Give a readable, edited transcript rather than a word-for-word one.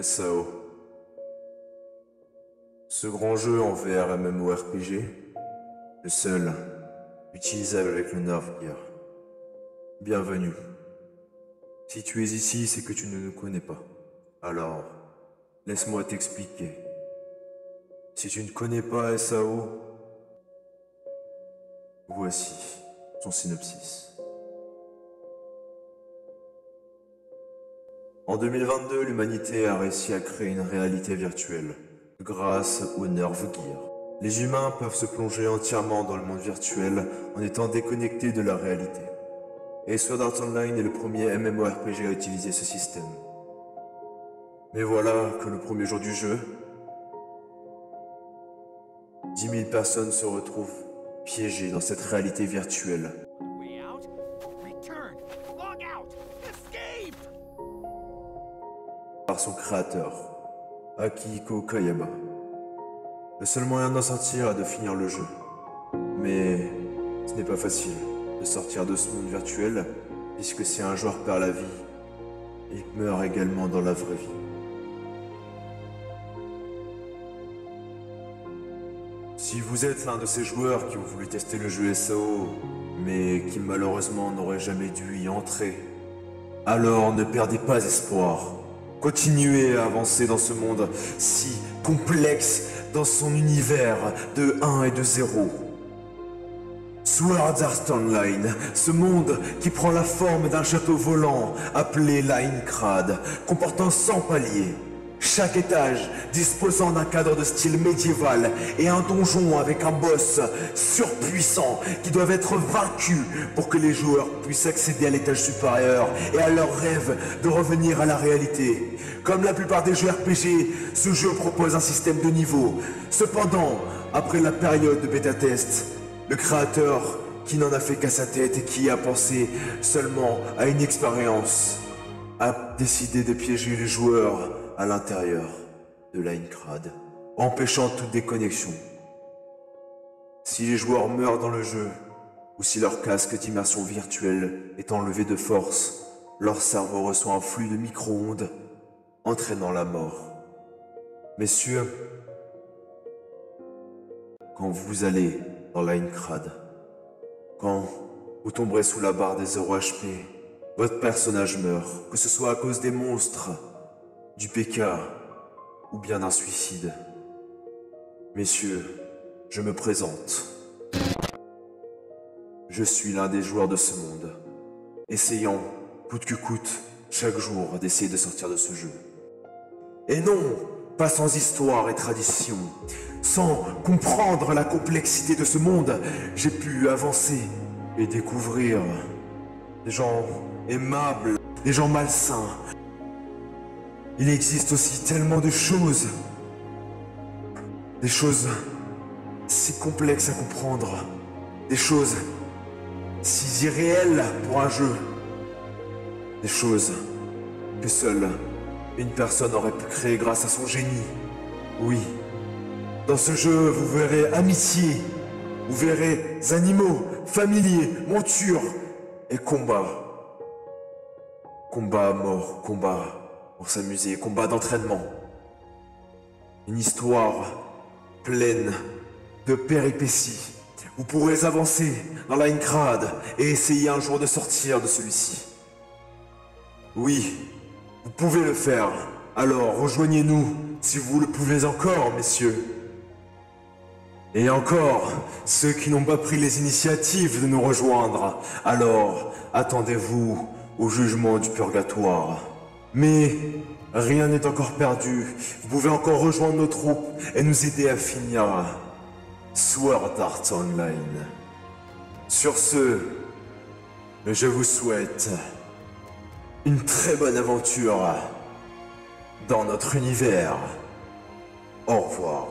SAO. Ce grand jeu en VR MMORPG, le seul utilisable avec le Nerve Gear. Bienvenue. Si tu es ici, c'est que tu ne nous connais pas. Alors, laisse-moi t'expliquer. Si tu ne connais pas SAO, voici son synopsis. En 2022, l'humanité a réussi à créer une réalité virtuelle grâce au Nerve Gear. Les humains peuvent se plonger entièrement dans le monde virtuel en étant déconnectés de la réalité. Et Sword Art Online est le premier MMORPG à utiliser ce système. Mais voilà que le premier jour du jeu, 10 000 personnes se retrouvent piégées dans cette réalité virtuelle. Par son créateur, Akihiko Kayama. Le seul moyen d'en sortir est de finir le jeu. Mais ce n'est pas facile de sortir de ce monde virtuel, puisque si un joueur perd la vie, il meurt également dans la vraie vie. Si vous êtes l'un de ces joueurs qui ont voulu tester le jeu SAO, mais qui malheureusement n'auraient jamais dû y entrer, alors ne perdez pas espoir. Continuez à avancer dans ce monde si complexe dans son univers de 1 et de 0. Sword Art Online, ce monde qui prend la forme d'un château volant appelé Linecrad, comportant 100 paliers. Chaque étage disposant d'un cadre de style médiéval et un donjon avec un boss surpuissant qui doivent être vaincus pour que les joueurs puissent accéder à l'étage supérieur et à leur rêve de revenir à la réalité. Comme la plupart des jeux RPG, ce jeu propose un système de niveau. Cependant, après la période de bêta-test, le créateur, qui n'en a fait qu'à sa tête et qui a pensé seulement à une expérience, a décidé de piéger les joueurs à l'intérieur de Linecrad, empêchant toute déconnexion. Si les joueurs meurent dans le jeu, ou si leur casque d'immersion virtuelle est enlevé de force, leur cerveau reçoit un flux de micro-ondes, entraînant la mort. Messieurs, quand vous allez dans Linecrad, quand vous tomberez sous la barre des 0 HP, votre personnage meurt, que ce soit à cause des monstres, du PK ou bien d'un suicide. Messieurs, je me présente. Je suis l'un des joueurs de ce monde, essayant, coûte que coûte, chaque jour d'essayer de sortir de ce jeu. Et non, pas sans histoire et tradition. Sans comprendre la complexité de ce monde, j'ai pu avancer et découvrir des gens aimables, des gens malsains. Il existe aussi tellement de choses. Des choses si complexes à comprendre. Des choses si irréelles pour un jeu. Des choses que seule une personne aurait pu créer grâce à son génie. Oui, dans ce jeu, vous verrez amitié, vous verrez animaux, familiers, montures et combats. Combat à mort, combat pour s'amuser, combat d'entraînement. Une histoire pleine de péripéties. Vous pourrez avancer dans Linecrad et essayer un jour de sortir de celui-ci. Oui, vous pouvez le faire. Alors rejoignez-nous si vous le pouvez encore, messieurs. Et encore, ceux qui n'ont pas pris les initiatives de nous rejoindre, alors attendez-vous au jugement du purgatoire. Mais rien n'est encore perdu. Vous pouvez encore rejoindre nos troupes et nous aider à finir Sword Art Online. Sur ce, je vous souhaite une très bonne aventure dans notre univers. Au revoir.